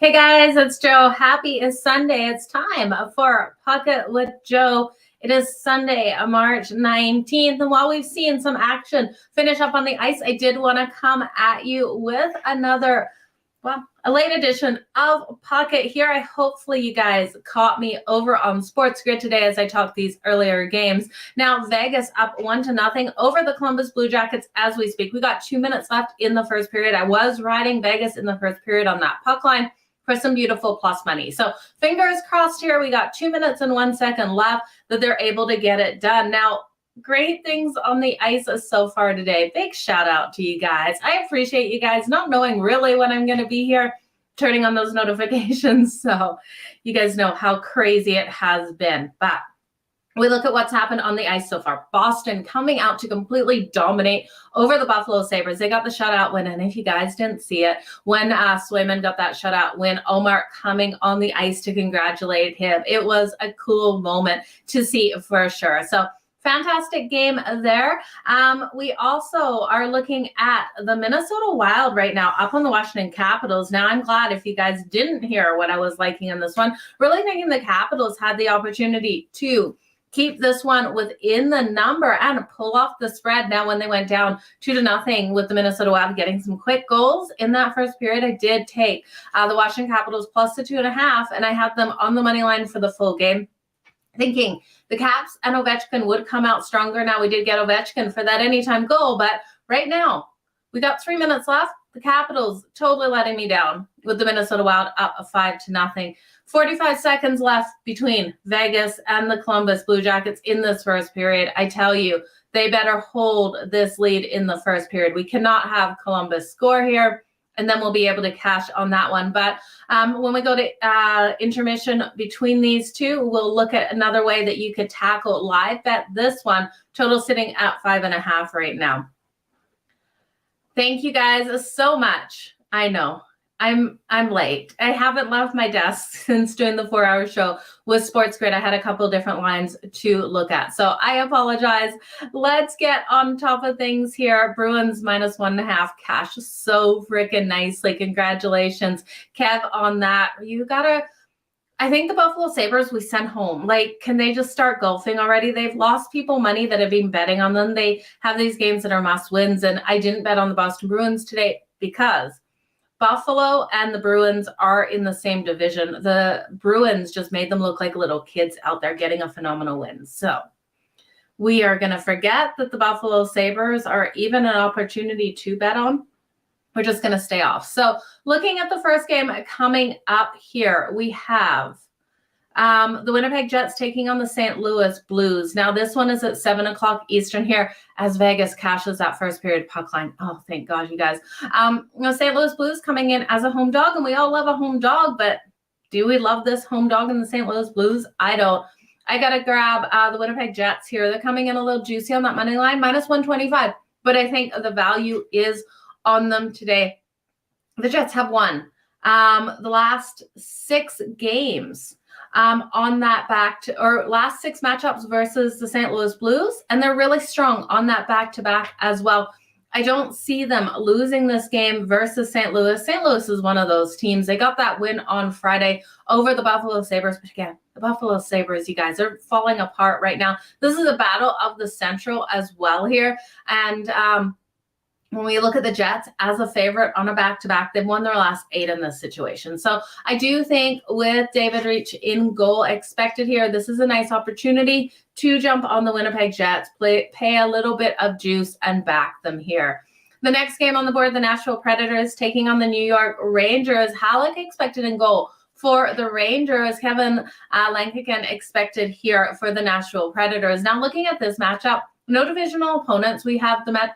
Hey guys, it's Joe. Happy is Sunday. It's time for Pocket with Joe. It is Sunday, March 19th. And while we've seen some action finish up on the ice, I did want to come at you with another, a late edition of Pocket here. Hopefully you guys caught me over on Sports Grid today as I talked these earlier games. Now Vegas up 1-0 over the Columbus Blue Jackets as we speak. We got 2 minutes left in the first period. I was riding Vegas in the first period on that puck line for some beautiful plus money. So fingers crossed here. We got 2 minutes and 1 second left that they're able to get it done. Now, great things on the ice so far today. Big shout out to you guys. I appreciate you guys not knowing really when I'm going to be here, turning on those notifications. So you guys know how crazy it has been. But we look at what's happened on the ice so far. Boston coming out to completely dominate over the Buffalo Sabres. They got the shutout win, and if you guys didn't see it, when Swayman got that shutout win, Omar coming on the ice to congratulate him. It was a cool moment to see for sure. So fantastic game there. We also are looking at the Minnesota Wild right now up on the Washington Capitals. Now, I'm glad if you guys didn't hear what I was liking in this one. Really thinking the Capitals had the opportunity to keep this one within the number and pull off the spread. Now, when they went down 2-0 with the Minnesota Wild getting some quick goals in that first period, I did take the Washington Capitals plus the 2.5, and I had them on the money line for the full game, thinking the Caps and Ovechkin would come out stronger. Now, we did get Ovechkin for that anytime goal, but right now, we got 3 minutes left. The Capitals totally letting me down with the Minnesota Wild up 5-0. 45 seconds left between Vegas and the Columbus Blue Jackets in this first period. I tell you, they better hold this lead in the first period. We cannot have Columbus score here, and then we'll be able to cash on that one. But when we go to intermission between these two, we'll look at another way that you could tackle live bet this one. Total sitting at 5.5 right now. Thank you guys so much. I know I'm late. I haven't left my desk since doing the 4-hour show with Sports Grid. I had a couple different lines to look at, so I apologize. Let's get on top of things here. Bruins minus 1.5 cash so freaking nicely. Congratulations, Kev, on that. I think the Buffalo Sabres we sent home. Like, can they just start golfing already? They've lost people money that have been betting on them. They have these games that are must wins, and I didn't bet on the Boston Bruins today because Buffalo and the Bruins are in the same division. The Bruins just made them look like little kids out there getting a phenomenal win. So we are going to forget that the Buffalo Sabres are even an opportunity to bet on. We're just going to stay off. So looking at the first game coming up here, we have the Winnipeg Jets taking on the St. Louis Blues. Now, this one is at 7 o'clock Eastern here as Vegas cashes that first period puck line. Oh, thank God, you guys. St. Louis Blues coming in as a home dog, and we all love a home dog, but do we love this home dog in the St. Louis Blues? I don't. I got to grab the Winnipeg Jets here. They're coming in a little juicy on that money line, minus 125, but I think the value is on them today. The Jets have won the last 6 games on that last 6 matchups versus the St. Louis Blues, and they're really strong on that back-to-back as well. I don't see them losing this game versus St. Louis. St. Louis is one of those teams. They got that win on Friday over the Buffalo Sabres, but again, the Buffalo Sabres, you guys, are falling apart right now. This is a battle of the Central as well here, and when we look at the Jets as a favorite on a back-to-back, they've won their last 8 in this situation. So I do think with David Reach in goal expected here, this is a nice opportunity to jump on the Winnipeg Jets, pay a little bit of juice and back them here. The next game on the board, the Nashville Predators taking on the New York Rangers. Halleck expected in goal for the Rangers. Kevin Lankican expected here for the Nashville Predators. Now looking at this matchup, no divisional opponents. We have the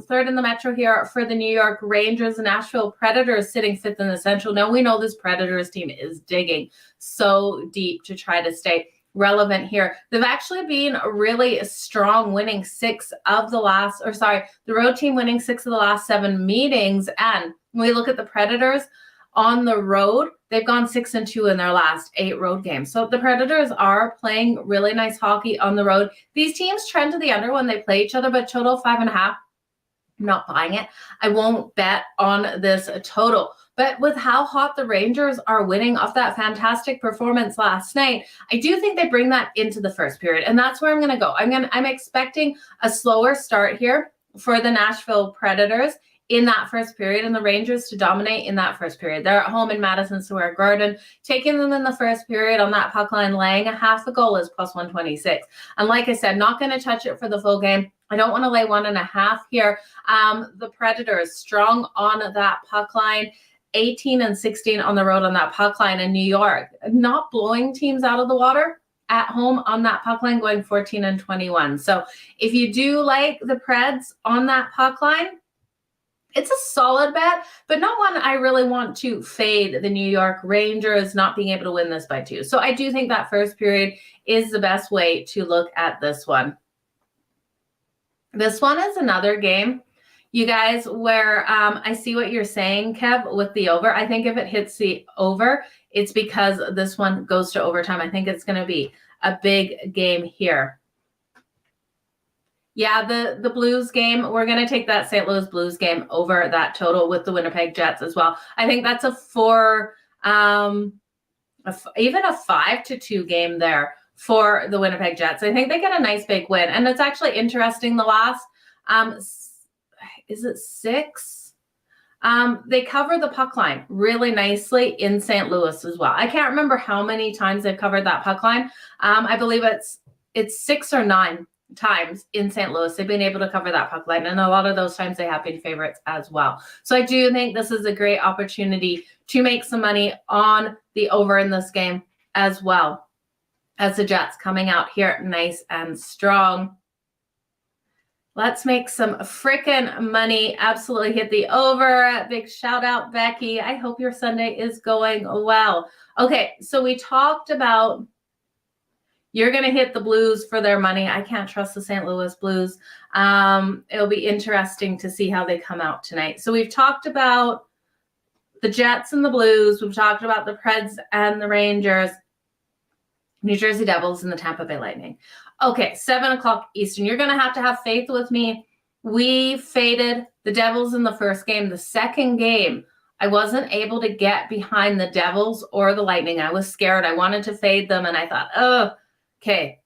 third in the Metro here for the New York Rangers. The Nashville Predators sitting 5th in the Central. Now we know this Predators team is digging so deep to try to stay relevant here. They've actually been really strong, winning the road team winning 6 of the last 7 meetings. And when we look at the Predators on the road, they've gone 6-2 in their last 8 road games. So the Predators are playing really nice hockey on the road. These teams trend to the under when they play each other, but total 5.5. I'm not buying it. I won't bet on this total. But with how hot the Rangers are winning off that fantastic performance last night, I do think they bring that into the first period. And that's where I'm going to go. I'm expecting a slower start here for the Nashville Predators in that first period, and the Rangers to dominate in that first period. They're at home in Madison Square Garden. Taking them in the first period on that puck line, laying a half a goal is plus 126. And like I said, not going to touch it for the full game. I don't want to lay 1.5 here. The Predators strong on that puck line. 18-16 on the road on that puck line in New York. Not blowing teams out of the water at home on that puck line, going 14-21. So if you do like the Preds on that puck line, it's a solid bet, but not one I really want to fade the New York Rangers not being able to win this by 2. So I do think that first period is the best way to look at this one. This one is another game, you guys, where I see what you're saying, Kev, with the over. I think if it hits the over, it's because this one goes to overtime. I think it's going to be a big game here. Yeah, the Blues game, we're going to take that St. Louis Blues game over that total with the Winnipeg Jets as well. I think that's a 4, even a 5-2 game there for the Winnipeg Jets. I think they get a nice big win. And it's actually interesting, the last, is it 6? They cover the puck line really nicely in St. Louis as well. I can't remember how many times they've covered that puck line. I believe it's 6 or 9 times in St. Louis they've been able to cover that puck line, and a lot of those times they have been favorites as well. So I do think this is a great opportunity to make some money on the over in this game as well, as the Jets coming out here nice and strong. Let's make some freaking money. Absolutely hit the over. Big shout out, Becky. I hope your Sunday is going well. Okay, so we talked about you're going to hit the Blues for their money. I can't trust the St. Louis Blues. It'll be interesting to see how they come out tonight. So we've talked about the Jets and the Blues. We've talked about the Preds and the Rangers, New Jersey Devils, and the Tampa Bay Lightning. Okay, 7 o'clock Eastern. You're going to have faith with me. We faded the Devils in the first game. The second game, I wasn't able to get behind the Devils or the Lightning. I was scared. I wanted to fade them, and I thought, oh, okay.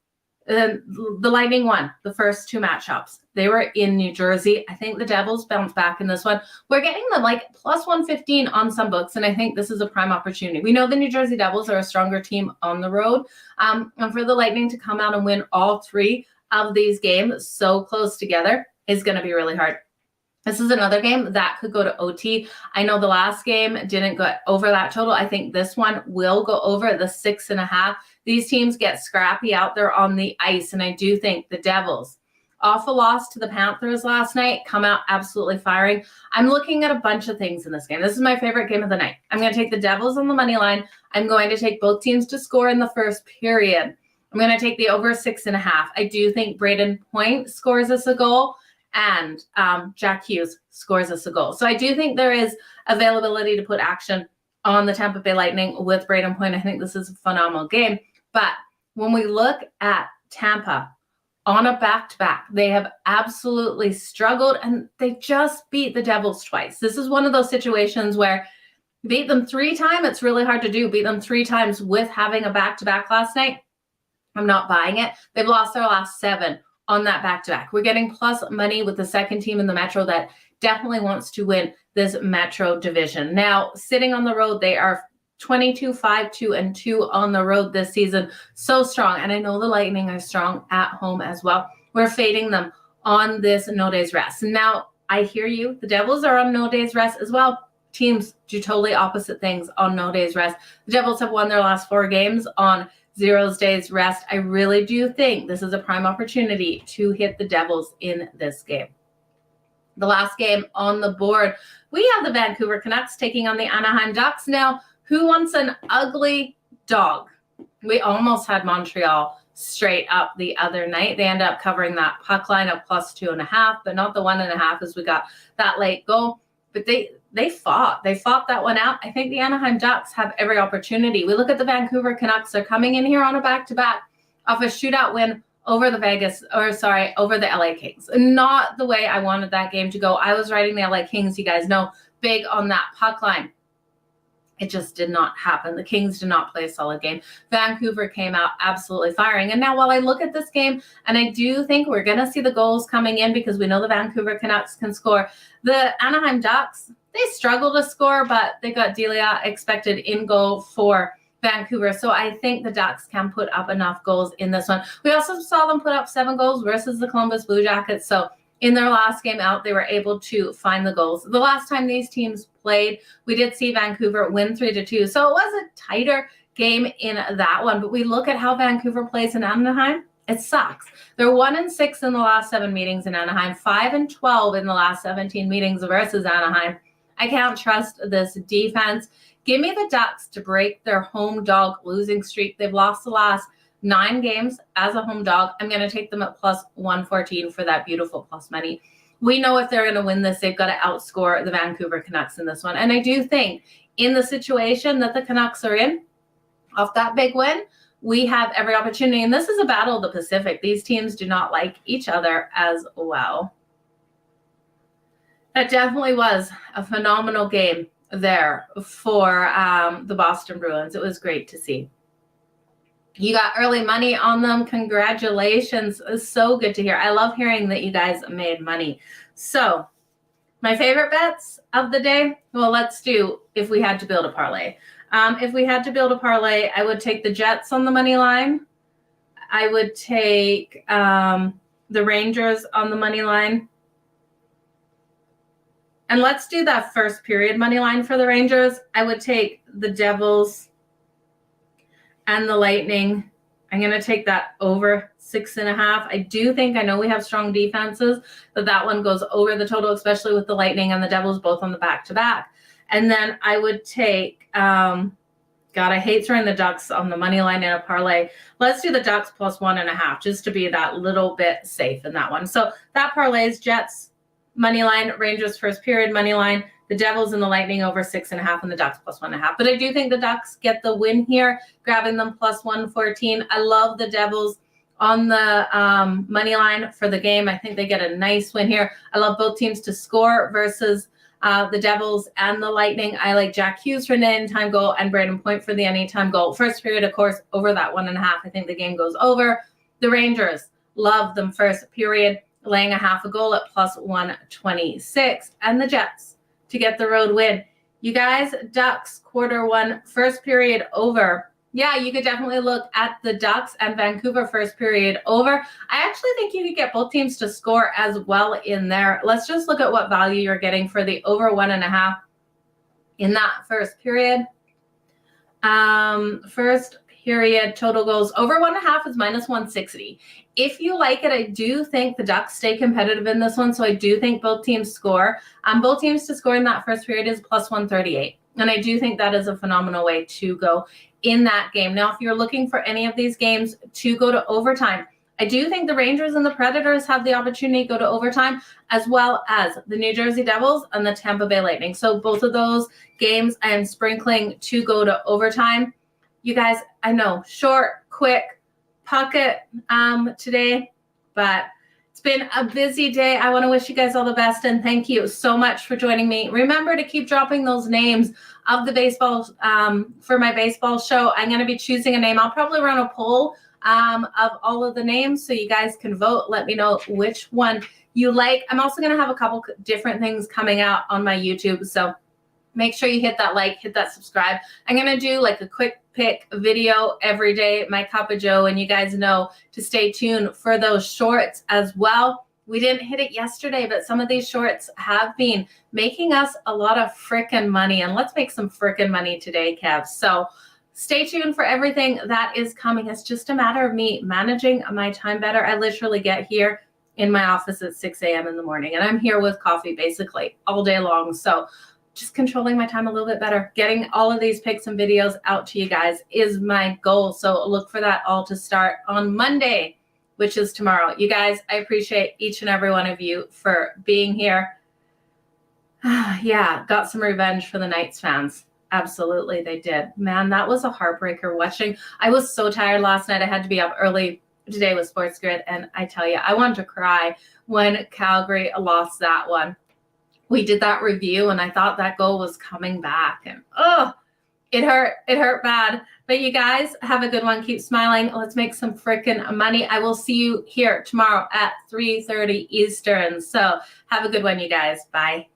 The Lightning won the first 2 matchups. They were in New Jersey. I think the Devils bounced back in this one. We're getting them like plus 115 on some books, and I think this is a prime opportunity. We know the New Jersey Devils are a stronger team on the road, and for the Lightning to come out and win all 3 of these games so close together is going to be really hard. This is another game that could go to OT. I know the last game didn't go over that total. I think this one will go over the 6.5. These teams get scrappy out there on the ice, and I do think the Devils, off a loss to the Panthers last night, come out absolutely firing. I'm looking at a bunch of things in this game. This is my favorite game of the night. I'm going to take the Devils on the money line. I'm going to take both teams to score in the first period. I'm going to take the over 6.5. I do think Braden Point scores us a goal, and Jack Hughes scores us a goal. So I do think there is availability to put action on the Tampa Bay Lightning with Braden Point. I think this is a phenomenal game. But when we look at Tampa on a back-to-back, they have absolutely struggled, and they just beat the Devils twice. This is one of those situations where beat them 3 times. It's really hard to do. Beat them 3 times with having a back-to-back last night. I'm not buying it. They've lost their last 7 on that back-to-back. We're getting plus money with the second team in the Metro that definitely wants to win this Metro division. Now, sitting on the road, they are 22-5-2-2 on the road this season. So strong. And I know the Lightning are strong at home as well. We're fading them on this no days rest. Now, I hear you. The Devils are on no days rest as well. Teams do totally opposite things on no days rest. The Devils have won their last 4 games on 0 days rest. I really do think this is a prime opportunity to hit the Devils in this game. The last game on the board, we have the Vancouver Canucks taking on the Anaheim Ducks. Now, who wants an ugly dog? We almost had Montreal straight up the other night. They end up covering that puck line of plus 2.5, but not the 1.5 as we got that late goal. But they fought. They fought that one out. I think the Anaheim Ducks have every opportunity. We look at the Vancouver Canucks. They're coming in here on a back-to-back off a shootout win over the LA Kings. Not the way I wanted that game to go. I was riding the LA Kings, you guys know, big on that puck line. It just did not happen. The Kings did not play a solid game. Vancouver came out absolutely firing. And now while I look at this game, and I do think we're going to see the goals coming in because we know the Vancouver Canucks can score, the Anaheim Ducks, they struggled to score, but they got Delia expected in goal for Vancouver. So I think the Ducks can put up enough goals in this one. We also saw them put up 7 goals versus the Columbus Blue Jackets. So in their last game out, they were able to find the goals. The last time these teams played, we did see Vancouver win 3-2. So it was a tighter game in that one. But we look at how Vancouver plays in Anaheim. It sucks. They're 1-6 in the last 7 meetings in Anaheim, 5-12 in the last 17 meetings versus Anaheim. I can't trust this defense. Give me the Ducks to break their home dog losing streak. They've lost the last 9 games as a home dog. I'm going to take them at plus 114 for that beautiful plus money. We know if they're going to win this, they've got to outscore the Vancouver Canucks in this one. And I do think in the situation that the Canucks are in, off that big win, we have every opportunity. And this is a battle of the Pacific. These teams do not like each other as well. That definitely was a phenomenal game there for the Boston Bruins. It was great to see. You got early money on them. Congratulations. It's so good to hear. I love hearing that you guys made money. So my favorite bets of the day, well, let's do if we had to build a parlay. If we had to build a parlay, I would take the Jets on the money line. I would take the Rangers on the money line. And let's do that first period money line for the Rangers. I would take the Devils and the Lightning. I'm going to take that over 6.5. I do think, I know we have strong defenses, but that one goes over the total, especially with the Lightning and the Devils both on the back-to-back. And then I would take, God, I hate throwing the Ducks on the money line in a parlay. Let's do the Ducks plus 1.5 just to be that little bit safe in that one. So that parlay is Jets money line, Rangers first period money line, the Devils and the Lightning over 6.5, and the Ducks plus 1.5. But I do think the Ducks get the win here, grabbing them plus 114. I love the Devils on the money line for the game. I think they get a nice win here. I love both teams to score versus the Devils and the Lightning. I like Jack Hughes for an anytime goal and Brandon Point for the anytime goal. First period, of course, over that 1.5. I think the game goes over. The Rangers, love them first period, laying a half a goal at plus 126. And the Jets to get the road win. You guys, Ducks, quarter 1, first period over. Yeah, you could definitely look at the Ducks and Vancouver first period over. I actually think you could get both teams to score as well in there. Let's just look at what value you're getting for the over 1.5 in that first period. First period total goals over 1.5 is minus 160. If you like it, I do think the Ducks stay competitive in this one. So I do think both teams score. Both teams to score in that first period is plus 138. And I do think that is a phenomenal way to go in that game. Now, if you're looking for any of these games to go to overtime, I do think the Rangers and the Predators have the opportunity to go to overtime, as well as the New Jersey Devils and the Tampa Bay Lightning. So both of those games I am sprinkling to go to overtime. You guys, I know, short, quick, pocket today, but it's been a busy day. I want to wish you guys all the best, and thank you so much for joining me. Remember to keep dropping those names of the baseball for my baseball show. I'm going to be choosing a name. I'll probably run a poll of all of the names so you guys can vote. Let me know which one you like. I'm also going to have a couple different things coming out on my YouTube, so make sure you hit that like, hit that subscribe. I'm going to do like a quick pick video every day, my cup of joe, and you guys know to stay tuned for those shorts as well. We didn't hit it yesterday, but some of these shorts have been making us a lot of frickin' money, and let's make some frickin' money today, Kev. So stay tuned for everything that is coming. It's just a matter of me managing my time better. I literally get here in my office at 6 a.m. in the morning, and I'm here with coffee basically all day long. So just controlling my time a little bit better. Getting all of these picks and videos out to you guys is my goal. So look for that all to start on Monday, which is tomorrow. You guys, I appreciate each and every one of you for being here. Yeah, got some revenge for the Knights fans. Absolutely, they did. Man, that was a heartbreaker watching. I was so tired last night. I had to be up early today with Sports Grid, and I tell you, I wanted to cry when Calgary lost that one. We did that review, and I thought that goal was coming back, and it hurt bad. But you guys have a good one. Keep smiling. Let's make some freaking money. I will see you here tomorrow at 3:30 Eastern. So have a good one, you guys. Bye.